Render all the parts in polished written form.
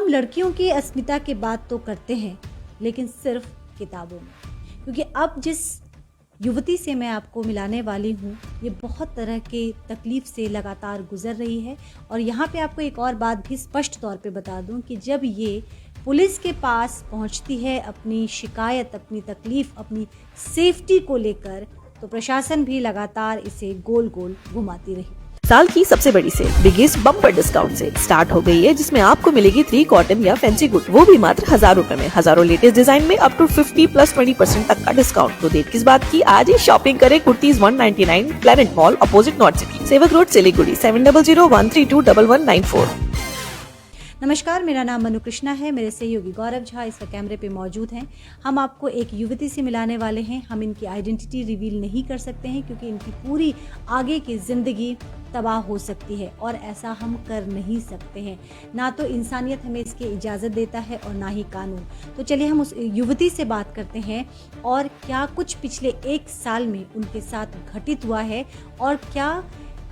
लड़कियों की अस्मिता की बात तो करते हैं, लेकिन सिर्फ किताबों में, क्योंकि अब जिस युवती से मैं आपको मिलाने वाली हूँ, ये बहुत तरह के तकलीफ से लगातार गुजर रही है। और यहाँ पे आपको एक और बात भी स्पष्ट तौर पे बता दूँ कि जब ये पुलिस के पास पहुँचती है अपनी शिकायत, अपनी तकलीफ, अपनी सेफ्टी को लेकर, तो प्रशासन भी लगातार इसे गोल गोल घुमाती रही। साल की सबसे बड़ी sale biggest bumper discount sale start हो गई है, जिसमें आपको मिलेगी 3 कॉटन या फैंसी गुड, वो भी मात्र 1000 रुपए में। हजारों लेटेस्ट डिजाइन में अप टू 50 प्लस 20% तक का डिस्काउंट। तो देर किस बात की, आज ही शॉपिंग करें kurtis 199 planet mall opposite north city, सेवक रोड, सिलीगुड़ी 7001321194। नमस्कार, मेरा नाम मनु कृष्णा है। मेरे सहयोगी गौरव झा इस वक्त कैमरे पे मौजूद हैं। हम आपको एक युवती से मिलाने वाले हैं। हम इनकी आइडेंटिटी रिवील नहीं कर सकते हैं क्योंकि इनकी पूरी आगे की जिंदगी तबाह हो सकती है और ऐसा हम कर नहीं सकते हैं। ना तो इंसानियत हमें इसकी इजाज़त देता है और ना ही कानून। तो चलिए हम उस युवती से बात करते हैं और क्या कुछ पिछले 1 साल में उनके साथ घटित हुआ है और क्या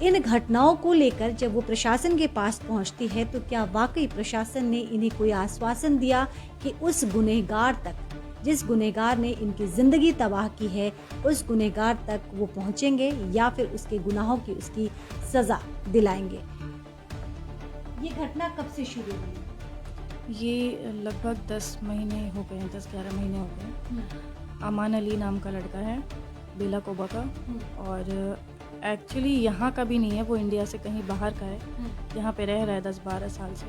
इन घटनाओं को लेकर जब वो प्रशासन के पास पहुंचती है तो क्या वाकई प्रशासन ने इन्हें कोई आश्वासन दिया कि उस गुनहगार तक, जिस गुनहगार ने इनकी ज़िंदगी तबाह की है, उस गुनहगार तक वो पहुंचेंगे या फिर उसके गुनाहों की उसकी सज़ा दिलाएंगे। ये घटना कब से शुरू हुई? ये लगभग 10 महीने हो गए हैं, 10-11 महीने हो गए हैं। अमान अली नाम का लड़का है, बेला कोबा का, और एक्चुअली यहाँ का भी नहीं है, वो इंडिया से कहीं बाहर का है। यहाँ पे रह रहा है 10-12 साल से।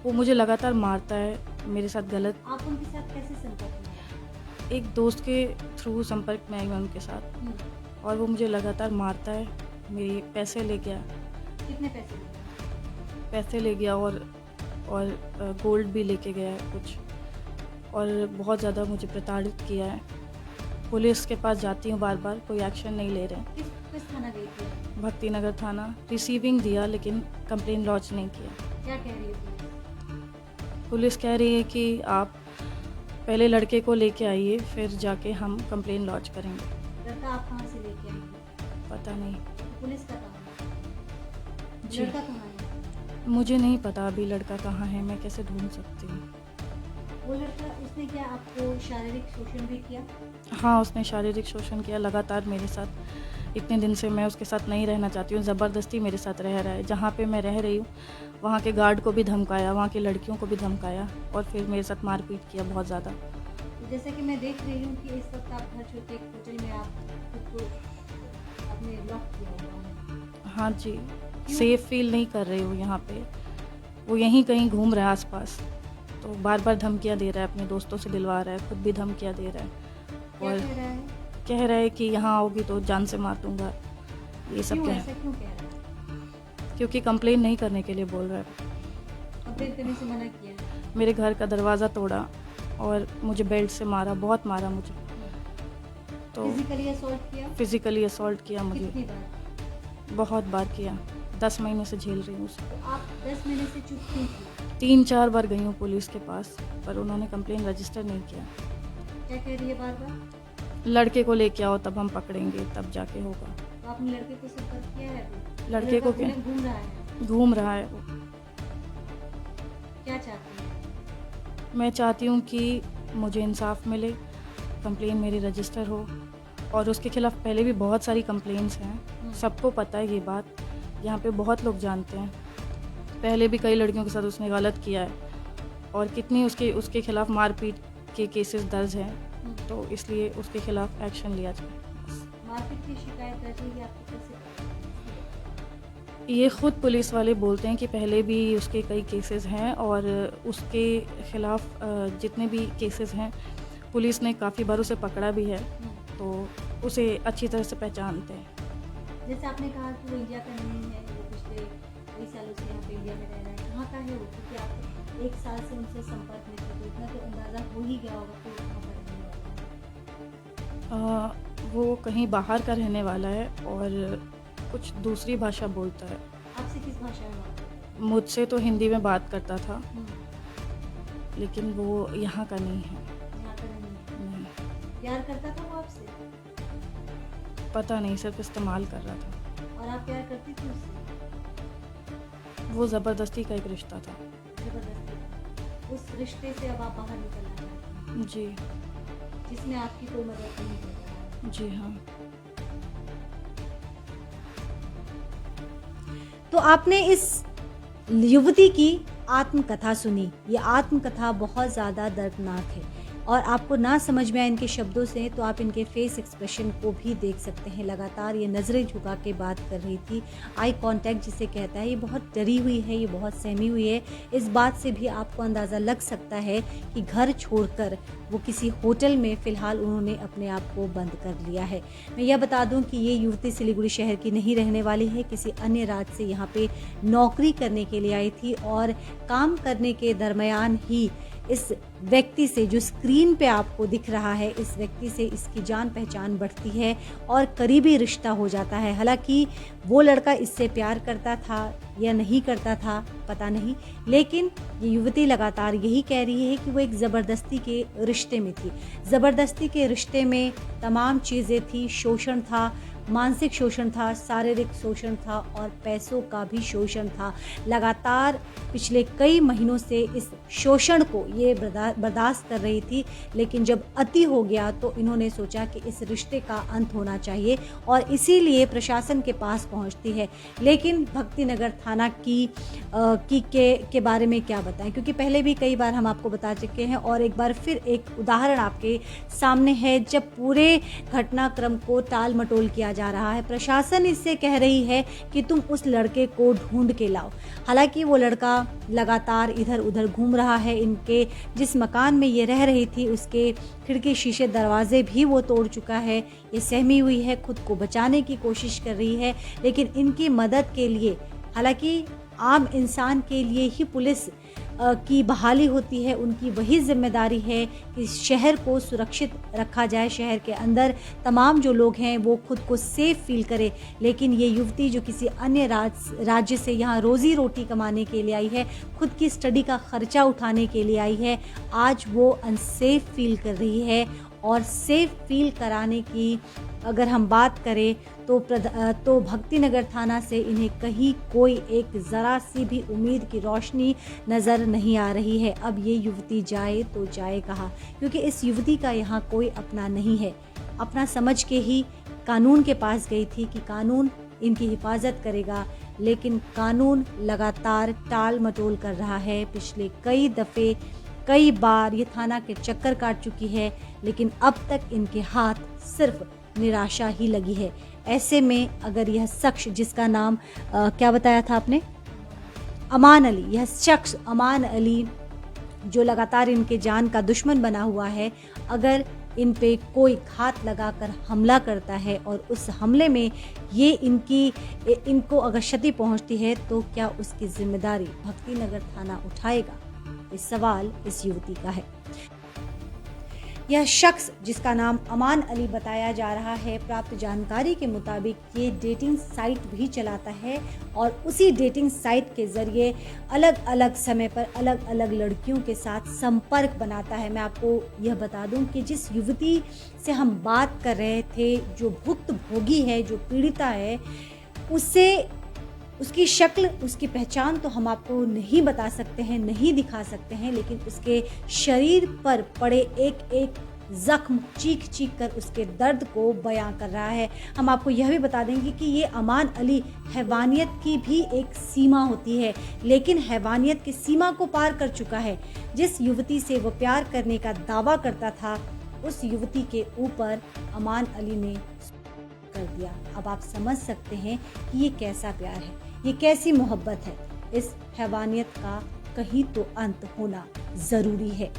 वो मुझे लगातार मारता है, मेरे साथ गलत। आप उनके साथ कैसे संपर्क में? एक दोस्त के थ्रू संपर्क में आई मैं उनके साथ, और वो मुझे लगातार मारता है। मेरे पैसे ले गया। कितने पैसे? पैसे ले गया और गोल्ड भी लेके गया है कुछ, और बहुत ज़्यादा मुझे प्रताड़ित किया है। पुलिस के पास जाती हूँ बार बार, कोई एक्शन नहीं ले रहे हैं। किस थाना गई थी? भक्ति नगर थाना। रिसीविंग दिया लेकिन कंप्लेन लॉन्च नहीं किया। क्या कह रही है पुलिस कह रही है कि आप पहले लड़के को लेके आइए, फिर जाके हम कंप्लेन लॉन्च करेंगे। लड़का आप कहाँ से लेके आए? पता नहीं। पुलिस का कहाँ है? जी। लड़का कहाँ है? मुझे नहीं पता अभी लड़का कहाँ है, मैं कैसे ढूंढ सकती हूँ। वो लड़का, उसने क्या आपको शारीरिक शोषण भी किया? हाँ, उसने शारीरिक शोषण किया लगातार मेरे साथ। इतने दिन से मैं उसके साथ नहीं रहना चाहती हूँ, ज़बरदस्ती मेरे साथ रह रहा है। जहाँ पे मैं रह रही हूँ वहाँ के गार्ड को भी धमकाया, वहाँ की लड़कियों को भी धमकाया, और फिर मेरे साथ मारपीट किया बहुत ज़्यादा। जैसे कि मैं देख रही हूँ कि इस वक्त आप घर छोड़ के एक होटल में आप खुद को आपने लॉक किया हुआ है। हाँ जी, सेफ फील नहीं कर रही हूँ यहाँ पे। वो यहीं कहीं घूम रहा है आसपास, तो बार बार धमकियाँ दे रहा है, अपने दोस्तों से दिलवा रहा है, खुद भी धमकियाँ दे रहा है, क्या और कह रहा है? कह रहा है कि यहाँ आओगी तो जान से मार दूंगा। ये सब क्यों कह ऐसा क्यों कह रहा है? क्योंकि कंप्लेन नहीं करने के लिए बोल रहा है। कंप्लेन करने से मना किया है? मेरे घर का दरवाज़ा तोड़ा और मुझे बेल्ट से मारा, बहुत मारा मुझे। तो फिजिकली असॉल्ट किया? फिजिकली असॉल्ट किया मुझे, कितनी बार? बहुत बार किया। 10 महीने से झेल रही हूँ उसे। तो आप 10 महीने से चुप क्यों थी? 3-4 बार गई हूँ पुलिस के पास, पर उन्होंने कंप्लेन रजिस्टर नहीं किया। क्या कह रही है बार बार? लड़के को लेके आओ तब हम पकड़ेंगे, तब जाके होगा। तो आपने लड़के को संपर्क किया है अभी? लड़के को क्या, घूम रहा है? घूम रहा है वो। क्या चाहती है? मैं चाहती हूँ कि मुझे इंसाफ मिले, कंप्लेन मेरी रजिस्टर हो, और उसके खिलाफ़ पहले भी बहुत सारी कंप्लेंट्स हैं, सबको पता है ये बात, यहाँ पे बहुत लोग जानते हैं। पहले भी कई लड़कियों के साथ उसने गलत किया है, और कितनी उसके खिलाफ़ मारपीट के केसेस दर्ज हैं, तो इसलिए उसके खिलाफ़ एक्शन लिया जाए। मारपीट की शिकायत दर्ज हुई आपको कैसे? ये ख़ुद पुलिस वाले बोलते हैं कि पहले भी उसके कई केसेस हैं, और उसके खिलाफ़ जितने भी केसेस हैं पुलिस ने काफ़ी बार उसे पकड़ा भी है, तो उसे अच्छी तरह से पहचानते हैं। जैसे आपने कहा कि वो इंडिया का नहीं है, वो पिछले कई सालों से यहाँ पे इंडिया में रह रहा है, कहाँ का है वो? क्योंकि आप 1 साल से उनसे संपर्क में थे, तो इतना तो अंदाज़ा हो ही गया होगा कि वो कहाँ पर रहने वाला है। वो कहीं बाहर का रहने वाला है और कुछ दूसरी भाषा बोलता है। आपसे किस भाषा में बात करता है? मुझसे तो हिंदी में बात करता था, लेकिन वो यहाँ का नहीं है। यहाँ का नहीं है। नहीं, प्यार करता था वो आपसे? पता नहीं, सिर्फ इस्तेमाल कर रहा था। और आप प्यार करती थी उससे? वो ज़बरदस्ती का एक रिश्ता था। जबरदस्ती? उस रिश्ते से अब आप बाहर निकलना चाहते हैं, जी। जिसमें आपकी कोई मदद नहीं कर रहा है। जी हाँ। तो आपने इस युवती की आत्मकथा सुनी। ये आत्मकथा बहुत ज़्यादा दर्दनाक है और आपको ना समझ में आए इनके शब्दों से तो आप इनके फेस एक्सप्रेशन को भी देख सकते हैं। लगातार ये नज़रें झुका के बात कर रही थी, आई कांटेक्ट जिसे कहता है। ये बहुत डरी हुई है, ये बहुत सहमी हुई है। इस बात से भी आपको अंदाज़ा लग सकता है कि घर छोड़कर वो किसी होटल में फ़िलहाल उन्होंने अपने आप को बंद कर लिया है। मैं यह बता दूं कि ये युवती सिलीगुड़ी शहर की नहीं रहने वाली है, किसी अन्य राज्य से यहाँ पे नौकरी करने के लिए आई थी और काम करने के दरमियान ही इस व्यक्ति से, जो स्क्रीन पे आपको दिख रहा है, इस व्यक्ति से इसकी जान पहचान बढ़ती है और करीबी रिश्ता हो जाता है। हालांकि वो लड़का इससे प्यार करता था या नहीं करता था पता नहीं, लेकिन ये युवती लगातार यही कह रही है कि वो एक ज़बरदस्ती के रिश्ते में थी। ज़बरदस्ती के रिश्ते में तमाम चीज़ें थी, शोषण था, मानसिक शोषण था, शारीरिक शोषण था और पैसों का भी शोषण था। लगातार पिछले कई महीनों से इस शोषण को ये बर्दाश्त कर रही थी, लेकिन जब अति हो गया तो इन्होंने सोचा कि इस रिश्ते का अंत होना चाहिए और इसीलिए प्रशासन के पास पहुंचती है। लेकिन भक्तिनगर थाना के बारे में क्या बताएं, क्योंकि पहले भी कई बार हम आपको बता चुके हैं और एक बार फिर एक उदाहरण आपके सामने है जब पूरे घटनाक्रम को टाल मटोल किया जा रहा है। प्रशासन इससे कह रही है कि तुम उस लड़के को ढूंढ के लाओ। हालांकि वो लड़का लगातार इधर उधर घूम रहा है। इनके जिस मकान में ये रह रही थी उसके खिड़की शीशे दरवाजे भी वो तोड़ चुका है। ये सहमी हुई है, खुद को बचाने की कोशिश कर रही है, लेकिन इनकी मदद के लिए, हालांकि आम इंसान के लिए ही पुलिस की बहाली होती है, उनकी वही जिम्मेदारी है कि शहर को सुरक्षित रखा जाए, शहर के अंदर तमाम जो लोग हैं वो खुद को सेफ फील करे। लेकिन ये युवती जो किसी अन्य राज्य से यहाँ रोज़ी रोटी कमाने के लिए आई है, खुद की स्टडी का खर्चा उठाने के लिए आई है, आज वो अनसेफ फील कर रही है। और सेफ फील कराने की अगर हम बात करें तो भक्तिनगर थाना से इन्हें कहीं कोई एक ज़रा सी भी उम्मीद की रोशनी नज़र नहीं आ रही है। अब ये युवती जाए तो जाए कहाँ, क्योंकि इस युवती का यहाँ कोई अपना नहीं है। अपना समझ के ही कानून के पास गई थी कि कानून इनकी हिफाजत करेगा, लेकिन कानून लगातार टाल मटोल कर रहा है। पिछले कई बार ये थाना के चक्कर काट चुकी है, लेकिन अब तक इनके हाथ सिर्फ निराशा ही लगी है। ऐसे में अगर यह शख्स जिसका नाम क्या बताया था आपने, अमान अली, यह शख्स अमान अली जो लगातार इनके जान का दुश्मन बना हुआ है, अगर इन पे कोई घात लगाकर हमला करता है और उस हमले में ये इनको अगर क्षति पहुंचती है तो क्या उसकी जिम्मेदारी भक्तिनगर थाना उठाएगा? ये सवाल इस युवती का है। यह शख्स जिसका नाम अमान अली बताया जा रहा है, प्राप्त जानकारी के मुताबिक ये डेटिंग साइट भी चलाता है और उसी डेटिंग साइट के ज़रिए अलग अलग समय पर अलग अलग लड़कियों के साथ संपर्क बनाता है। मैं आपको यह बता दूं कि जिस युवती से हम बात कर रहे थे, जो भुक्तभोगी है, जो पीड़िता है, उसकी शक्ल, उसकी पहचान तो हम आपको नहीं बता सकते हैं, नहीं दिखा सकते हैं, लेकिन उसके शरीर पर पड़े एक एक जख्म चीख चीख कर उसके दर्द को बयां कर रहा है। हम आपको यह भी बता देंगे कि ये अमान अली, हैवानियत की भी एक सीमा होती है, लेकिन हैवानियत की सीमा को पार कर चुका है। जिस युवती से वो प्यार करने का दावा करता था, उस युवती के ऊपर अमान अली ने कर दिया। अब आप समझ सकते हैं कि ये कैसा प्यार है, ये कैसी मोहब्बत है। इस हैवानियत का कहीं तो अंत होना जरूरी है।